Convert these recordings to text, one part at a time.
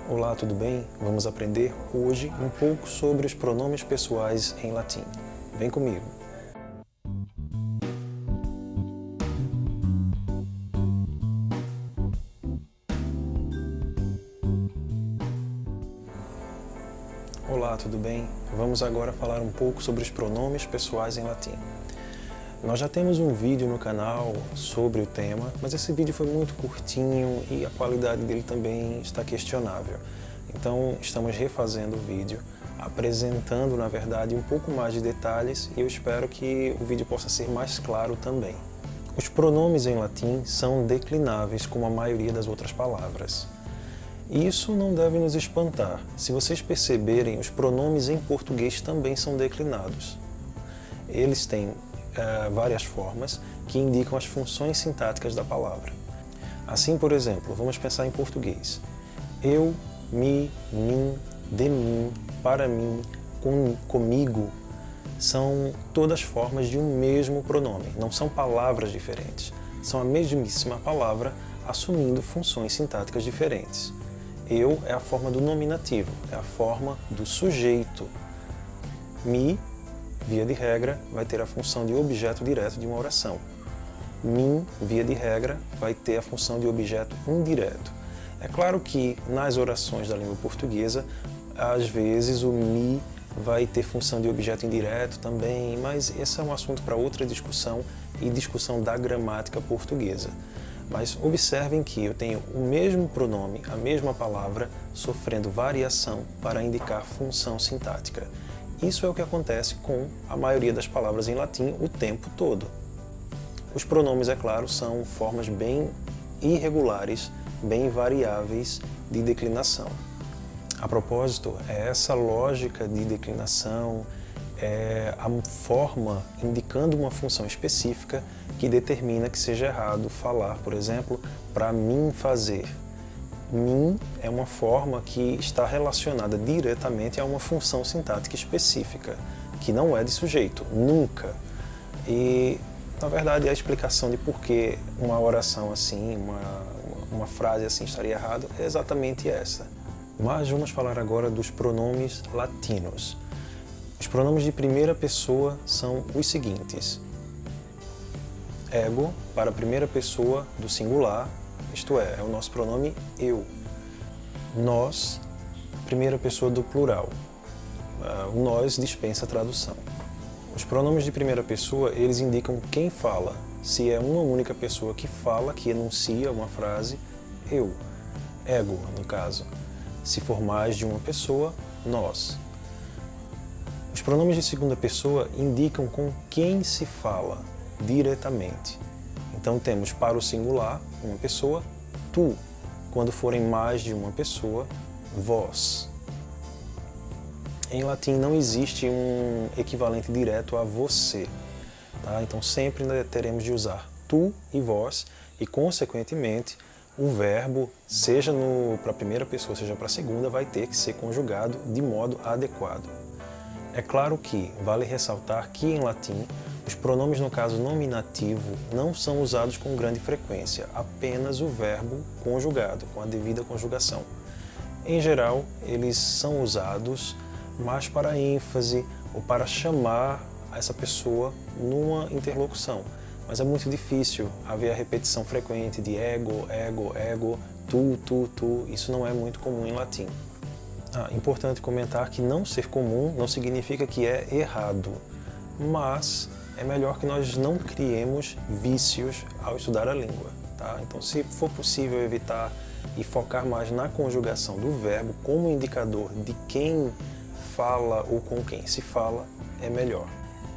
Olá, tudo bem? Vamos aprender hoje um pouco sobre os pronomes pessoais em latim. Vem comigo! Olá, tudo bem? Vamos agora falar um pouco sobre os pronomes pessoais em latim. Nós já temos um vídeo no canal sobre o tema, mas esse vídeo foi muito curtinho e a qualidade dele também está questionável. Então, estamos refazendo o vídeo, apresentando, na verdade, um pouco mais de detalhes e eu espero que o vídeo possa ser mais claro também. Os pronomes em latim são declináveis como a maioria das outras palavras. Isso não deve nos espantar. Se vocês perceberem, os pronomes em português também são declinados. Eles têm várias formas que indicam as funções sintáticas da palavra. Assim, por exemplo, vamos pensar em português. Eu, me, mim, de mim, para mim, comigo, são todas formas de um mesmo pronome, não são palavras diferentes. São a mesmíssima palavra assumindo funções sintáticas diferentes. Eu é a forma do nominativo, é a forma do sujeito. Me, via de regra, vai ter a função de objeto direto de uma oração. Mim, via de regra, vai ter a função de objeto indireto. É claro que nas orações da língua portuguesa, às vezes o me vai ter função de objeto indireto também, mas esse é um assunto para outra discussão e discussão da gramática portuguesa. Mas observem que eu tenho o mesmo pronome, a mesma palavra, sofrendo variação para indicar função sintática. Isso é o que acontece com a maioria das palavras em latim o tempo todo. Os pronomes, é claro, são formas bem irregulares, bem variáveis de declinação. A propósito, é essa lógica de declinação, é a forma indicando uma função específica que determina que seja errado falar, por exemplo, para mim fazer. Mim é uma forma que está relacionada diretamente a uma função sintática específica, que não é de sujeito, nunca. E, na verdade, a explicação de por que uma oração assim, uma frase assim estaria errada é exatamente essa. Mas vamos falar agora dos pronomes latinos. Os pronomes de primeira pessoa são os seguintes. Ego, para a primeira pessoa do singular, isto é o nosso pronome eu. Nós, primeira pessoa do plural. O nós dispensa a tradução. Os pronomes de primeira pessoa, eles indicam quem fala. Se é uma única pessoa que fala, que enuncia uma frase, eu. Ego, no caso. Se for mais de uma pessoa, nós. Os pronomes de segunda pessoa indicam com quem se fala diretamente. Então temos para o singular, uma pessoa, tu. Quando forem mais de uma pessoa, vós. Em latim não existe um equivalente direto a você. Tá? Então sempre teremos de usar tu e vós e, consequentemente, o verbo, seja para a primeira pessoa, seja para a segunda, vai ter que ser conjugado de modo adequado. É claro que vale ressaltar que em latim os pronomes no caso nominativo não são usados com grande frequência, apenas o verbo conjugado, com a devida conjugação. Em geral, eles são usados mais para ênfase ou para chamar essa pessoa numa interlocução. Mas é muito difícil haver a repetição frequente de ego, ego, ego, tu. Isso não é muito comum em latim. Importante comentar que não ser comum não significa que é errado, mas é melhor que nós não criemos vícios ao estudar a língua. Tá? Então, se for possível evitar e focar mais na conjugação do verbo como indicador de quem fala ou com quem se fala, é melhor.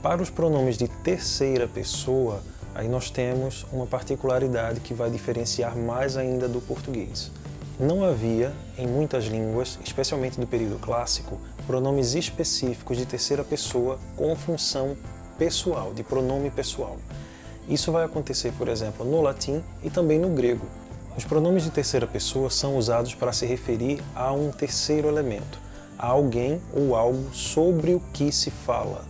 Para os pronomes de terceira pessoa, aí nós temos uma particularidade que vai diferenciar mais ainda do português. Não havia, em muitas línguas, especialmente do período clássico, pronomes específicos de terceira pessoa com função pessoal, de pronome pessoal. Isso vai acontecer, por exemplo, no latim e também no grego. Os pronomes de terceira pessoa são usados para se referir a um terceiro elemento, a alguém ou algo sobre o que se fala.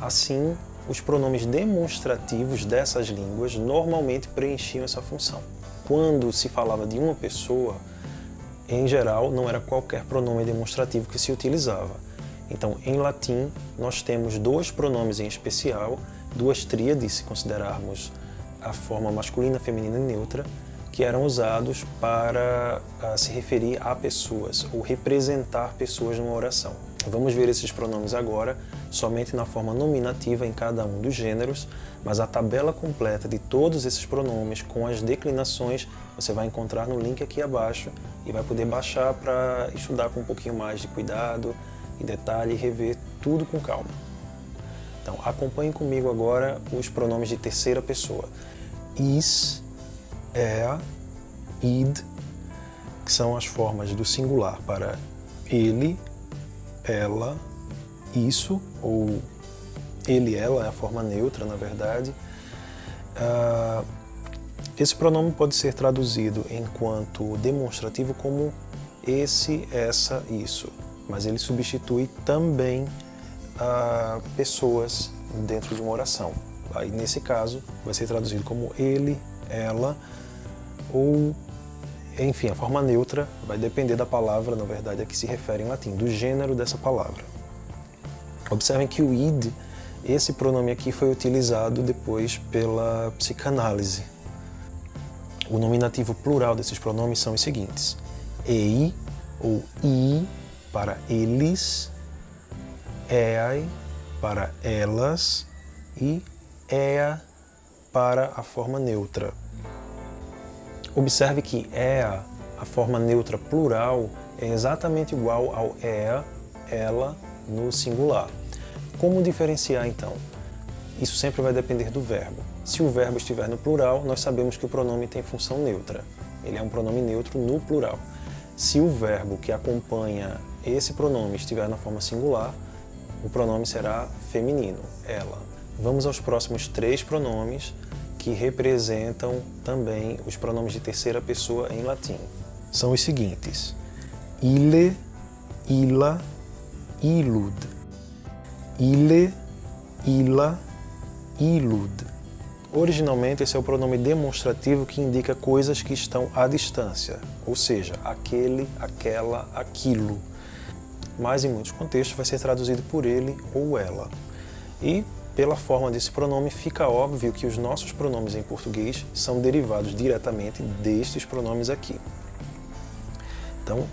Assim, os pronomes demonstrativos dessas línguas normalmente preenchiam essa função. Quando se falava de uma pessoa, em geral, não era qualquer pronome demonstrativo que se utilizava. Então, em latim, nós temos dois pronomes em especial, duas tríades, se considerarmos a forma masculina, feminina e neutra, que eram usados para se referir a pessoas ou representar pessoas numa oração. Vamos ver esses pronomes agora, somente na forma nominativa em cada um dos gêneros, mas a tabela completa de todos esses pronomes com as declinações você vai encontrar no link aqui abaixo e vai poder baixar para estudar com um pouquinho mais de cuidado e detalhe e rever tudo com calma. Então, acompanhe comigo agora os pronomes de terceira pessoa. Is, id, que são as formas do singular para ele, ela, isso, ou ele, ela é a forma neutra, na verdade. Esse pronome pode ser traduzido enquanto demonstrativo como esse, essa, isso, mas ele substitui também pessoas dentro de uma oração. Aí, nesse caso, vai ser traduzido como ele, ela, ou, enfim, a forma neutra vai depender da palavra, na verdade, a que se refere em latim, do gênero dessa palavra. Observem que o id, esse pronome aqui foi utilizado depois pela psicanálise. O nominativo plural desses pronomes são os seguintes: ei ou i para eles, eai para elas e ea para a forma neutra. Observe que ea, a forma neutra plural, é exatamente igual ao ea, ela, no singular. Como diferenciar então? Isso sempre vai depender do verbo. Se o verbo estiver no plural, nós sabemos que o pronome tem função neutra. Ele é um pronome neutro no plural. Se o verbo que acompanha esse pronome estiver na forma singular, o pronome será feminino, ela. Vamos aos próximos 3 pronomes que representam também os pronomes de terceira pessoa em latim. São os seguintes: ille, illa, illud. Ille, illa, illud. Originalmente, esse é o pronome demonstrativo que indica coisas que estão à distância, ou seja, aquele, aquela, aquilo. Mas, em muitos contextos, vai ser traduzido por ele ou ela. E, pela forma desse pronome, fica óbvio que os nossos pronomes em português são derivados diretamente destes pronomes aqui. Então,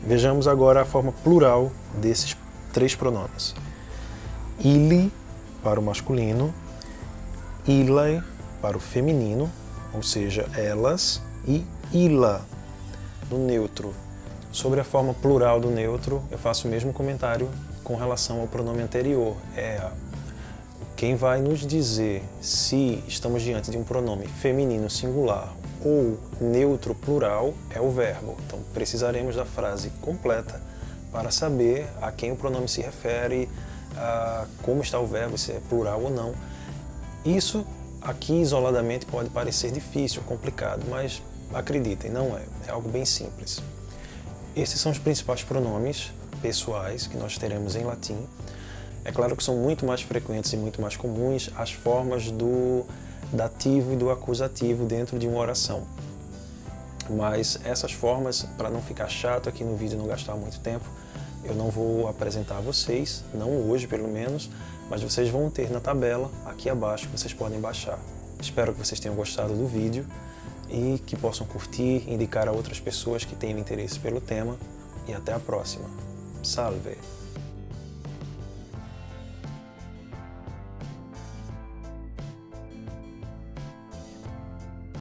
vejamos agora a forma plural desses 3 pronomes. Ili, para o masculino, illae, para o feminino, ou seja, elas, e illa, no neutro. Sobre a forma plural do neutro, eu faço o mesmo comentário com relação ao pronome anterior, ea. Quem vai nos dizer se estamos diante de um pronome feminino singular ou neutro plural é o verbo. Então, precisaremos da frase completa para saber a quem o pronome se refere, como está o verbo, se é plural ou não. Isso aqui isoladamente pode parecer difícil, complicado, mas acreditem, não é. É algo bem simples. Esses são os principais pronomes pessoais que nós teremos em latim. É claro que são muito mais frequentes e muito mais comuns as formas do dativo e do acusativo dentro de uma oração. Mas essas formas, para não ficar chato aqui no vídeo e não gastar muito tempo, eu não vou apresentar a vocês, não hoje pelo menos, mas vocês vão ter na tabela aqui abaixo que vocês podem baixar. Espero que vocês tenham gostado do vídeo e que possam curtir, indicar a outras pessoas que tenham interesse pelo tema, e até a próxima. Salve!